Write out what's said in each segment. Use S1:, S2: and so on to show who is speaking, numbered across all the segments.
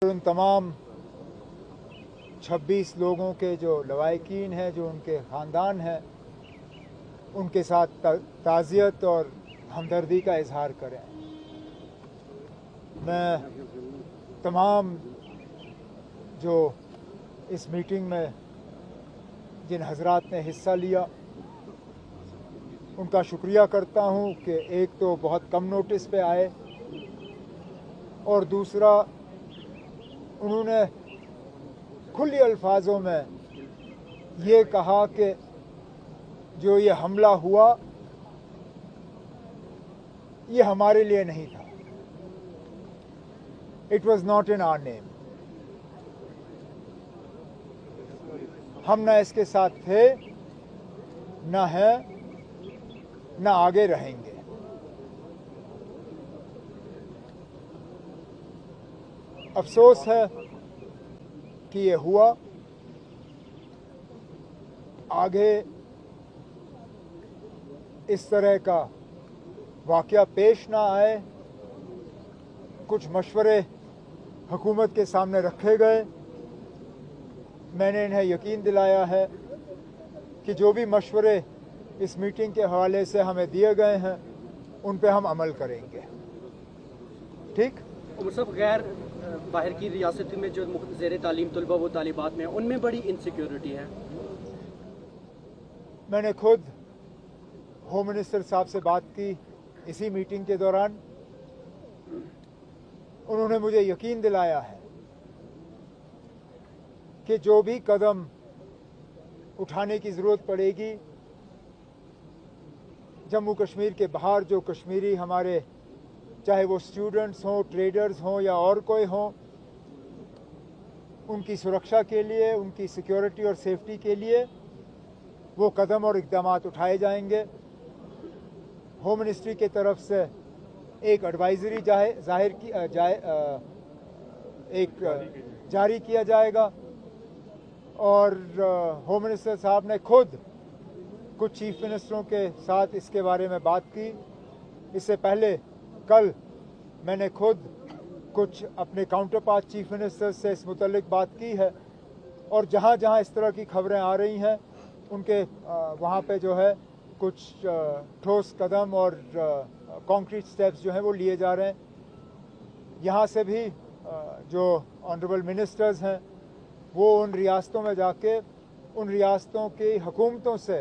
S1: उन तमाम 26 लोगों के जो लवाहिकीन हैं, जो उनके ख़ानदान हैं, उनके साथ ताज़ियत और हमदर्दी का इजहार करें। मैं तमाम जो इस मीटिंग में जिन हजरात ने हिस्सा लिया उनका शुक्रिया करता हूं कि एक तो बहुत कम नोटिस पे आए और दूसरा उन्होंने खुली अल्फाजों में ये कहा कि जो ये हमला हुआ ये हमारे लिए नहीं था, it was not in our name. हम ना इसके साथ थे, ना हैं, ना आगे रहेंगे। अफसोस है कि ये हुआ। आगे इस तरह का वाक़या पेश ना आए। कुछ मशवरे हुकूमत के सामने रखे गए। मैंने इन्हें यकीन दिलाया है कि जो भी मशवरे इस मीटिंग के हवाले से हमें दिए गए हैं उन पे हम अमल करेंगे। ठीक?
S2: उमर साहब, गैर बाहर की रियासत में जो ज़ेर तालीम तलबा वो तालिबात में उनमें बड़ी इनसिक्योरिटी है।
S1: मैंने खुद होम मिनिस्टर साहब से बात की इसी मीटिंग के दौरान। उन्होंने मुझे यकीन दिलाया है कि जो भी कदम उठाने की ज़रूरत पड़ेगी, जम्मू कश्मीर के बाहर जो कश्मीरी हमारे, चाहे वो स्टूडेंट्स हों, ट्रेडर्स हों या और कोई हों, उनकी सुरक्षा के लिए, उनकी सिक्योरिटी और सेफ्टी के लिए वो कदम और इक़दाम उठाए जाएंगे। होम मिनिस्ट्री की तरफ से एक एडवाइजरी जारी किया जाएगा और होम मिनिस्टर साहब ने खुद कुछ चीफ मिनिस्टरों के साथ इसके बारे में बात की। इससे पहले कल मैंने खुद कुछ अपने काउंटर पार्ट चीफ मिनिस्टर्स से इस मुतल्लिक बात की है और जहाँ जहाँ इस तरह की खबरें आ रही हैं उनके वहाँ पे जो है कुछ ठोस कदम और कॉन्क्रीट स्टेप्स जो हैं वो लिए जा रहे हैं। यहाँ से भी जो ऑनरेबल मिनिस्टर्स हैं वो उन रियासतों में जाके उन रियासतों की हुकूमतों से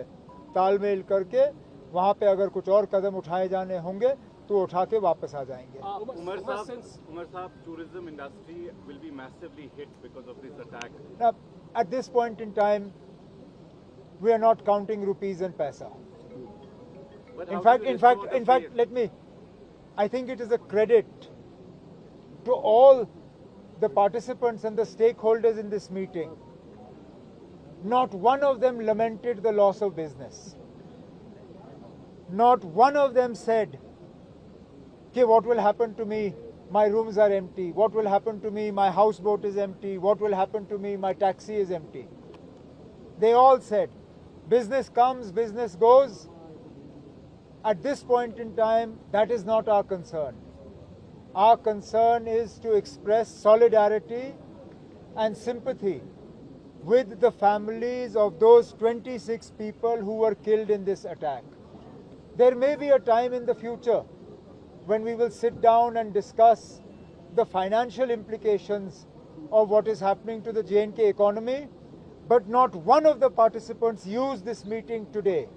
S1: तालमेल करके वहाँ पे अगर कुछ और कदम उठाए जाने होंगे तो उठा के वापस आ जाएंगे।
S3: उमर साहब, tourism industry will be massively hit because of this attack.
S1: Now, at this point in time, we are not counting rupees and paisa. In fact, I think it is a credit to all the participants and the stakeholders in this meeting. Not one of them lamented the loss of business. Not one of them said, okay, what will happen to me? My rooms are empty. What will happen to me? My houseboat is empty. What will happen to me? My taxi is empty. They all said, business comes, business goes. At this point in time, that is not our concern. Our concern is to express solidarity and sympathy with the families of those 26 people who were killed in this attack. There may be a time in the future when we will sit down and discuss the financial implications of what is happening to the J&K economy, but not one of the participants used this meeting today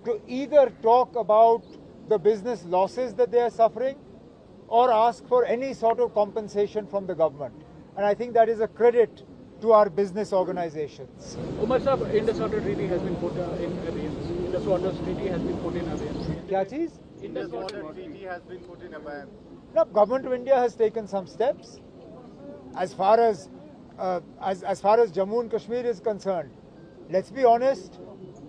S1: to either talk about the business losses that they are suffering or ask for any sort of compensation from the government. And I think that is a credit to our business organizations.
S2: Umar Sahab, Indus Water Treaty has been put in abeyance. Indus Water Treaty has been put in abeyance.
S1: Kya cheez?
S3: Indus Water Treaty has been put in abeyance.
S1: No, Government of India has taken some steps. As far as Jammu and Kashmir is concerned, let's be honest,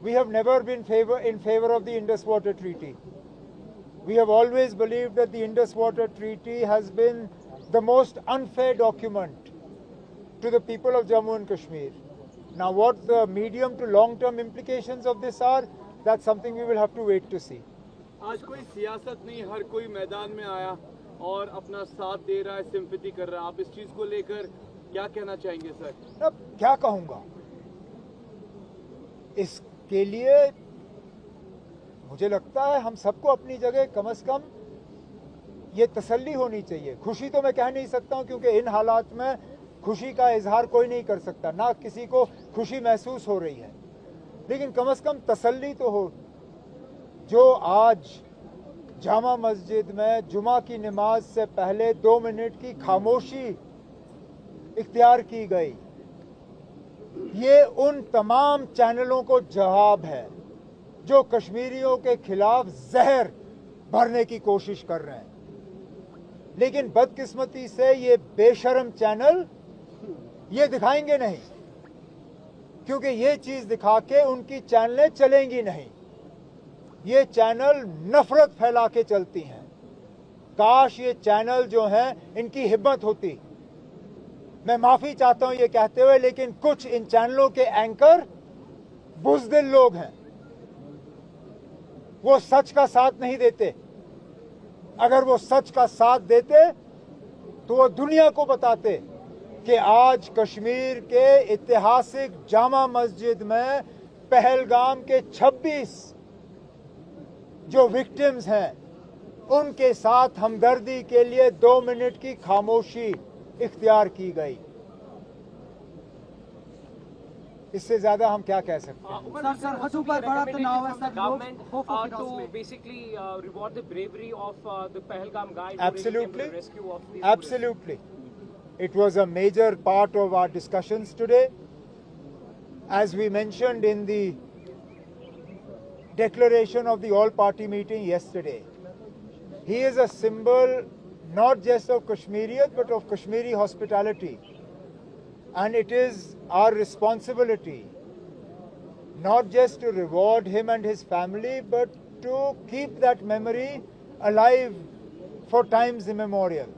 S1: we have never been in favor of the Indus Water Treaty. We have always believed that the Indus Water Treaty has been the most unfair document to the people of Jammu and Kashmir. Now, what the medium to long-term implications of this are, that's something we will have to wait to see.
S4: आज कोई सियासत नहीं, हर कोई मैदान में आया
S3: और अपना साथ दे रहा है, सिंपैथी कर रहा है, आप इस चीज को लेकर क्या कहना चाहेंगे सर?
S1: अब क्या कहूंगा, इसके लिए मुझे लगता है हम सबको अपनी जगह कम से कम ये तसल्ली होनी चाहिए। खुशी तो मैं कह नहीं सकता हूं क्योंकि इन हालात में खुशी का इजहार कोई नहीं कर सकता, ना किसी को खुशी महसूस हो रही है, लेकिन कम से कम तसल्ली तो हो। जो आज जामा मस्जिद में जुमा की नमाज से पहले 2 मिनट की खामोशी इख्तियार की गई, ये उन तमाम चैनलों को जवाब है जो कश्मीरियों के खिलाफ जहर भरने की कोशिश कर रहे हैं। लेकिन बदकिस्मती से ये बेशर्म चैनल ये दिखाएंगे नहीं, क्योंकि ये चीज दिखा के उनकी चैनलें चलेंगी नहीं। ये चैनल नफरत फैला के चलती हैं। काश ये चैनल जो हैं इनकी हिम्मत होती। मैं माफी चाहता हूं ये कहते हुए, लेकिन कुछ इन चैनलों के एंकर बुज़दिल लोग हैं, वो सच का साथ नहीं देते। अगर वो सच का साथ देते तो वो दुनिया को बताते कि आज कश्मीर के ऐतिहासिक जामा मस्जिद में पहलगाम के 26 जो विक्टिम्स हैं उनके साथ हमदर्दी के लिए 2 मिनट की खामोशी इख्तियार की गई। इससे ज्यादा हम क्या कह सकते हैं?
S2: सर हजू पर बड़ा तनाव है sir.
S4: Government to basically reward the bravery of the Pahalgam guys.
S1: Absolutely.
S4: Rescue of the
S1: Absolutely. It was a major part of our discussions today. As we mentioned in the declaration of the all-party meeting yesterday, he is a symbol not just of Kashmiriyat but of Kashmiri hospitality. And it is our responsibility not just to reward him and his family, but to keep that memory alive for times immemorial.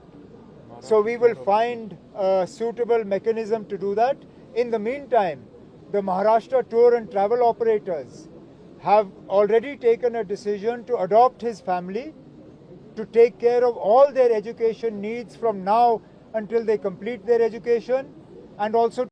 S1: So we will find a suitable mechanism to do that. In the meantime, the Maharashtra tour and travel operators have already taken a decision to adopt his family, to take care of all their education needs from now until they complete their education, and also